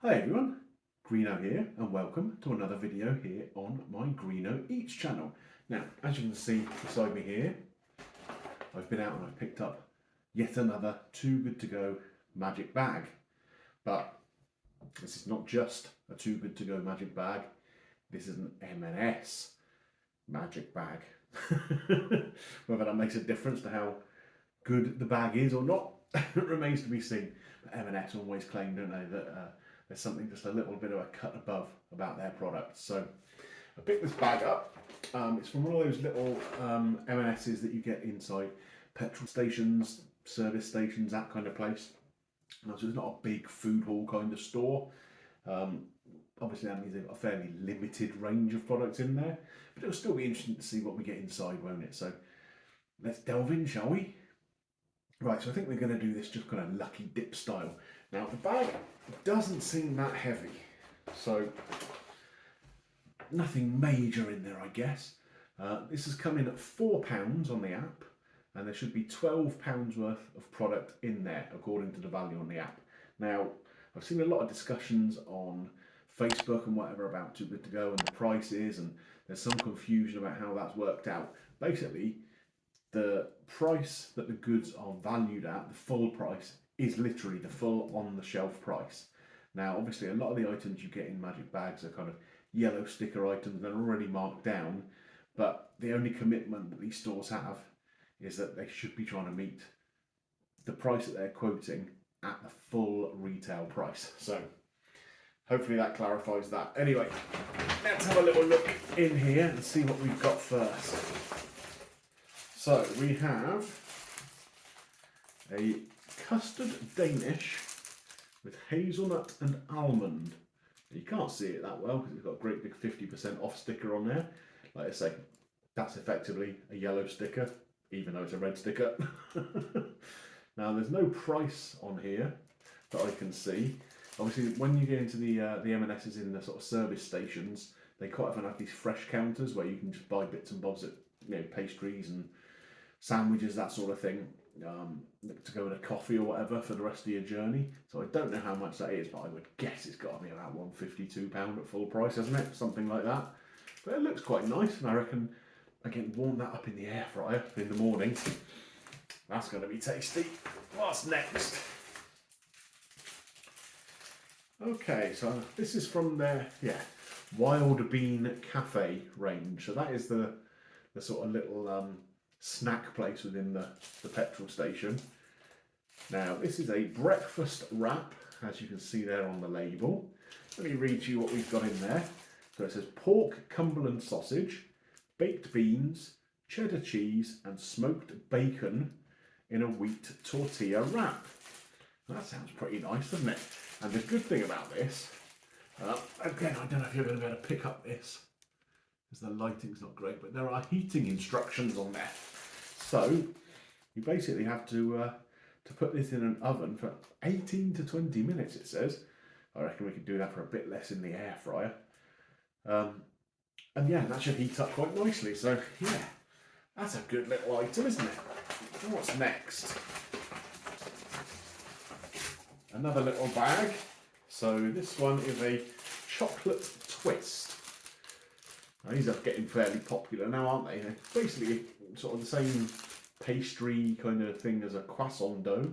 Hi everyone, Greeno here and welcome to another video here on my Greeno Eats channel. Now, as you can see beside me here, I've been out and I've picked up yet another Too Good To Go magic bag. But this is not just a Too Good To Go magic bag, this is an M&S magic bag. Whether that makes a difference to how good the bag is or not remains to be seen. But M&S always claim, don't they, that there's something just a little bit of a cut above about their products. So I picked this bag up. It's from one of those little M&S's that you get inside petrol stations, service stations, that kind of place. Now, so it's not a big food hall kind of store. Obviously that means they've got a fairly limited range of products in there, but it'll still be interesting to see what we get inside, won't it? So let's delve in, shall we? Right, so I think we're going to do this just kind of lucky dip style. Now the bag doesn't seem that heavy, so nothing major in there, I guess. This has come in at £4 on the app, and there should be £12 worth of product in there according to the value on the app. Now, I've seen a lot of discussions on Facebook and whatever about Too Good To Go and the prices, and there's some confusion about how that's worked out. Basically, the price that the goods are valued at, the full price, is literally the full on the shelf price. Now, obviously, a lot of the items you get in magic bags are kind of yellow sticker items that are already marked down, but the only commitment that these stores have is that they should be trying to meet the price that they're quoting at the full retail price. So hopefully that clarifies that. Anyway, let's have a little look in here and see what we've got first. So we have a custard Danish with hazelnut and almond. You can't see it that well because it's got a great big 50% off sticker on there. Like I say, that's effectively a yellow sticker, even though it's a red sticker. Now there's no price on here that I can see. Obviously, when you get into the M&S's in the sort of service stations, they quite often have these fresh counters where you can just buy bits and bobs of, pastries and sandwiches, that sort of thing, to go with a coffee or whatever for the rest of your journey. So I don't know how much that is, but I would guess it's got to be about £152 at full price, hasn't it? Something like that. But it looks quite nice, and I reckon I can warm that up in the air fryer in the morning. That's going to be tasty. What's next? Okay, so this is from their Wild Bean Cafe range. So that is the sort of little snack place within the petrol station. Now this is a breakfast wrap, as you can see there on the label. Let me read you what we've got in there. So it says pork Cumberland sausage, baked beans, cheddar cheese and smoked bacon in a wheat tortilla wrap. That sounds pretty nice, doesn't it? And the good thing about this, again, I don't know if you're going to be able to pick up this because the lighting's not great, but there are heating instructions on there. So you basically have to put this in an oven for 18 to 20 minutes, it says. I reckon we could do that for a bit less in the air fryer. And yeah, that should heat up quite nicely. So yeah, that's a good little item, isn't it? What's next? Another little bag. So this one is a chocolate twist. Now, these are getting fairly popular now, aren't they? They're basically sort of the same pastry kind of thing as a croissant dough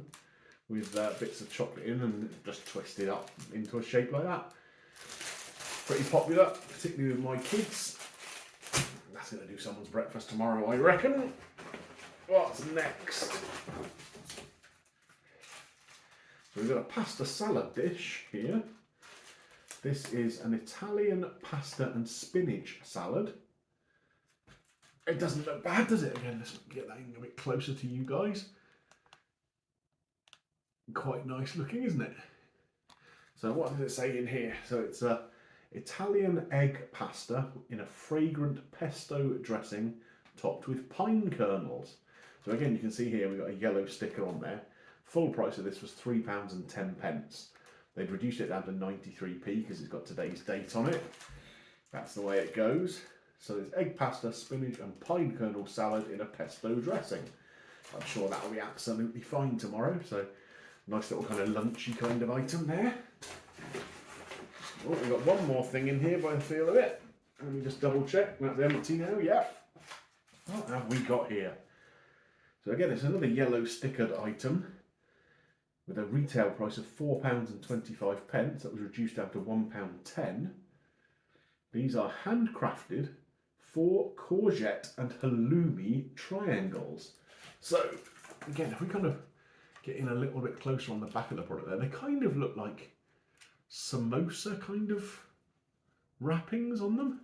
with bits of chocolate in and just twisted up into a shape like that. Pretty popular, particularly with my kids. That's going to do someone's breakfast tomorrow, I reckon. What's next? So we've got a pasta salad dish here. This is an Italian pasta and spinach salad. It doesn't look bad, does it? Again, let's get that in a bit closer to you guys. Quite nice looking, isn't it? So what does it say in here? So it's a Italian egg pasta in a fragrant pesto dressing topped with pine kernels. So again, you can see here we've got a yellow sticker on there. Full price of this was £3.10. They'd reduced it down to 93p because it's got today's date on it. That's the way it goes. So there's egg pasta, spinach and pine kernel salad in a pesto dressing. I'm sure that'll be absolutely fine tomorrow. So nice little kind of lunchy kind of item there. Oh, we've got one more thing in here by the feel of it. Let me just double check. That's empty now, yeah. What have we got here? So again, it's another yellow stickered item with a retail price of £4.25. That was reduced down to £1.10. These are handcrafted 4 courgette and halloumi triangles. So again, if we kind of get in a little bit closer on the back of the product there, they kind of look like samosa kind of wrappings on them.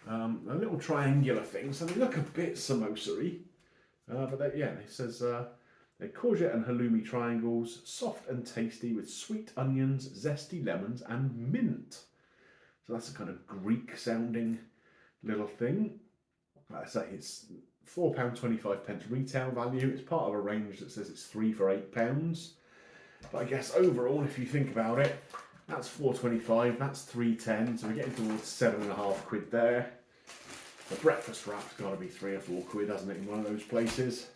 A little triangular thing, so they look a bit samosa-y. But it says they're courgette and halloumi triangles, soft and tasty with sweet onions, zesty lemons and mint. So that's a kind of Greek sounding little thing. Like I say, it's £4.25 retail value. It's part of a range that says it's 3 for £8. But I guess overall, if you think about it, that's £4.25, that's £3.10, so we're getting towards £7.50 there. The breakfast wrap's got to be £3 or £4, hasn't it, in one of those places?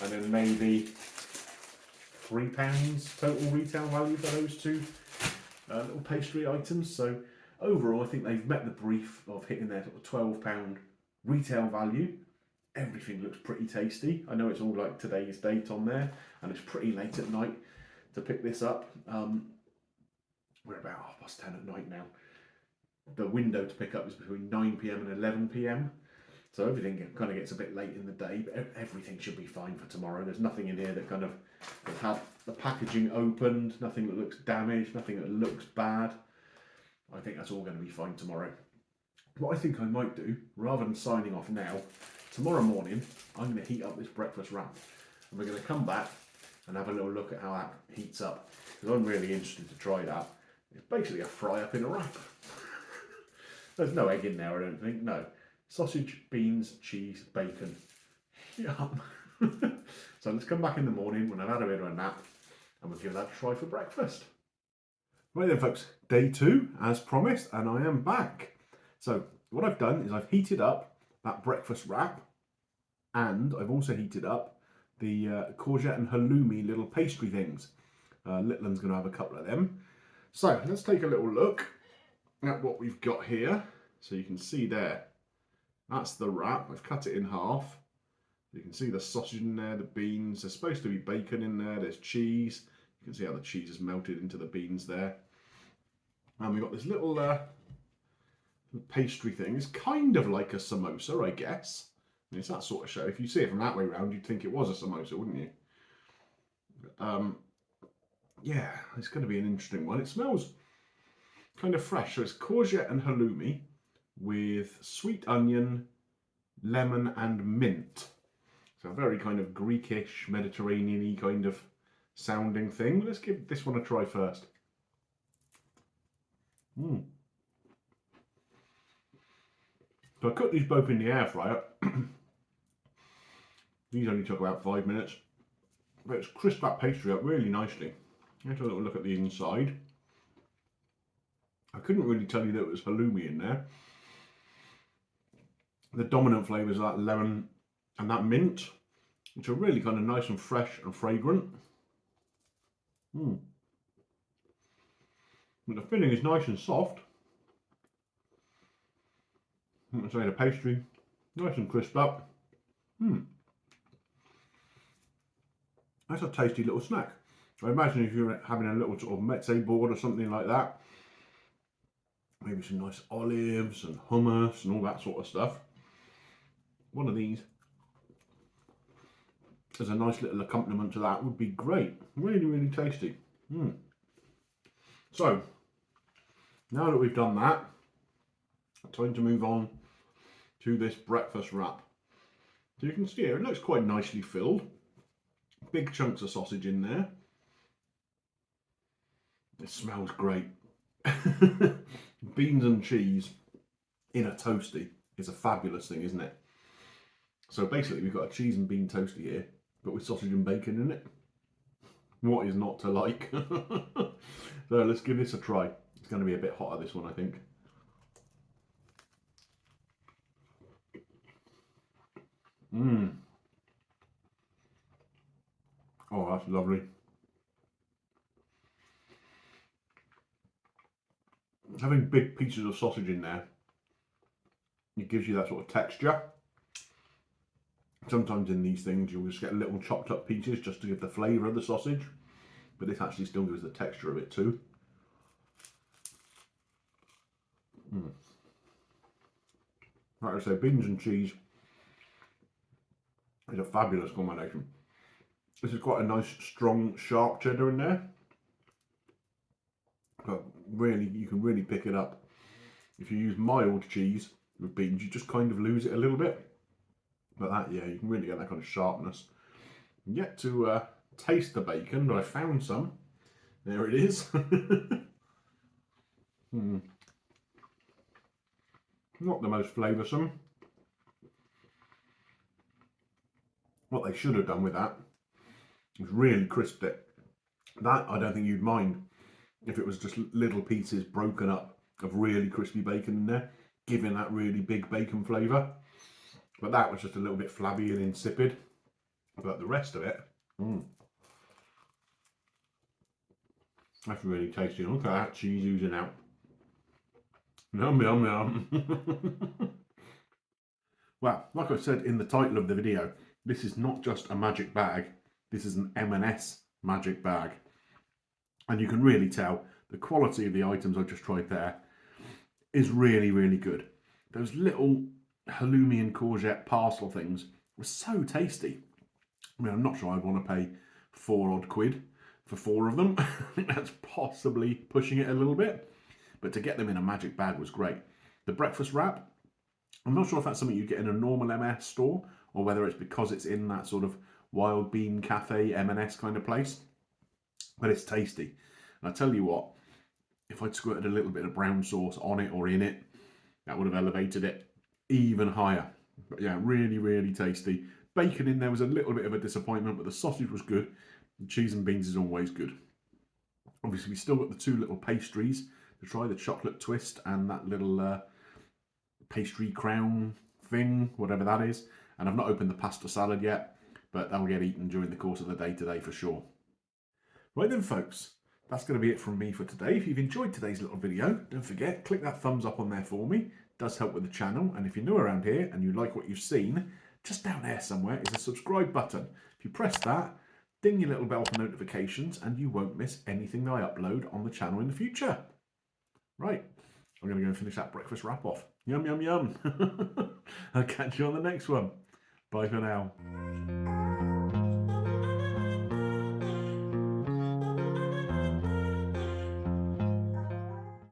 And then maybe £3 total retail value for those two little pastry items. So overall, I think they've met the brief of hitting their sort of £12 retail value. Everything looks pretty tasty. I know it's all like today's date on there, and it's pretty late at night to pick this up. We're about 10:30 at night now. The window to pick up is between 9 PM and 11 PM. So everything kind of gets a bit late in the day, but everything should be fine for tomorrow. There's nothing in here that kind of has had the packaging opened, nothing that looks damaged, nothing that looks bad. I think that's all going to be fine tomorrow. What I think I might do, rather than signing off now, tomorrow morning I'm going to heat up this breakfast wrap, and we're going to come back and have a little look at how that heats up, because I'm really interested to try that. It's basically a fry up in a wrap. There's no egg in there, I don't think, no. Sausage, beans, cheese, bacon. Yum. So let's come back in the morning when I've had a bit of a nap, and we'll give that a try for breakfast. Right then folks, day 2 as promised, and I am back. So what I've done is I've heated up that breakfast wrap, and I've also heated up the courgette and halloumi little pastry things. Littland's going to have a couple of them. So let's take a little look at what we've got here. So you can see there, that's the wrap. I've cut it in half. You can see the sausage in there, the beans. There's supposed to be bacon in there. There's cheese. You can see how the cheese is melted into the beans there. And we've got this little pastry thing. It's kind of like a samosa, I guess. And it's that sort of shape. If you see it from that way around, you'd think it was a samosa, wouldn't you? Yeah, it's going to be an interesting one. It smells kind of fresh. So it's courgette and halloumi with sweet onion, lemon and mint. So a very kind of Greekish, Mediterranean-y kind of sounding thing. Let's give this one a try first. So I cooked these both in the air fryer. These only took about 5 minutes. But it's crisped that pastry up really nicely. Let's have a little look at the inside. I couldn't really tell you that it was halloumi in there. The dominant flavours are that lemon and that mint, which are really kind of nice and fresh and fragrant. But the filling is nice and soft. I say the pastry, nice and crisped up. That's a tasty little snack. I imagine if you're having a little sort of mezze board or something like that, maybe some nice olives and hummus and all that sort of stuff. One of these as a nice little accompaniment to that would be great. Really, really tasty. So, now that we've done that, time to move on to this breakfast wrap. So you can see here, it looks quite nicely filled. Big chunks of sausage in there. It smells great. Beans and cheese in a toasty is a fabulous thing, isn't it? So basically we've got a cheese and bean toasty here, but with sausage and bacon in it. What is not to like? So let's give this a try. It's going to be a bit hotter, this one, I think. Oh, that's lovely. having big pieces of sausage in there, it gives you that sort of texture. Sometimes in these things you'll just get little chopped up pieces just to give the flavour of the sausage, but this actually still gives the texture of it too. Like I say, beans and cheese is a fabulous combination. This is quite a nice, strong, sharp cheddar in there, but really, you can really pick it up. If you use mild cheese with beans, you just kind of lose it a little bit. But that, yeah, you can really get that kind of sharpness. Yet to taste the bacon, but I found some. There it is. Not the most flavoursome. What they should have done with that is really crisped it. That I don't think you'd mind if it was just little pieces broken up of really crispy bacon in there, giving that really big bacon flavour. But that was just a little bit flabby and insipid. But the rest of it, that's really tasty. Look at that cheese oozing out. Yum, yum, yum. Well, like I said in the title of the video, this is not just a magic bag, this is an M&S Magic Bag. And you can really tell the quality of the items I just tried there is really, really good. Those little halloumi and courgette parcel things were so tasty. I mean, I'm not sure I'd want to pay £4 odd for 4 of them. I think that's possibly pushing it a little bit. But to get them in a magic bag was great. The breakfast wrap, I'm not sure if that's something you get in a normal M&S store or whether it's because it's in that sort of Wild Bean Cafe M&S kind of place. But it's tasty. And I tell you what, if I'd squirted a little bit of brown sauce on it or in it, that would have elevated it even higher. But yeah, really, really tasty. Bacon in there was a little bit of a disappointment, but the sausage was good. The cheese and beans is always good. Obviously, we still got the 2 little pastries to try, the chocolate twist and that little pastry crown thing, whatever that is. And I've not opened the pasta salad yet, but that'll get eaten during the course of the day today for sure. Right then, folks, that's going to be it from me for today. If you've enjoyed today's little video, don't forget, click that thumbs up on there for me. It does help with the channel. And if you're new around here and you like what you've seen, just down there somewhere is a subscribe button. If you press that, ding your little bell for notifications and you won't miss anything that I upload on the channel in the future. Right, I'm going to go and finish that breakfast wrap off. Yum, yum, yum. I'll catch you on the next one. Bye for now.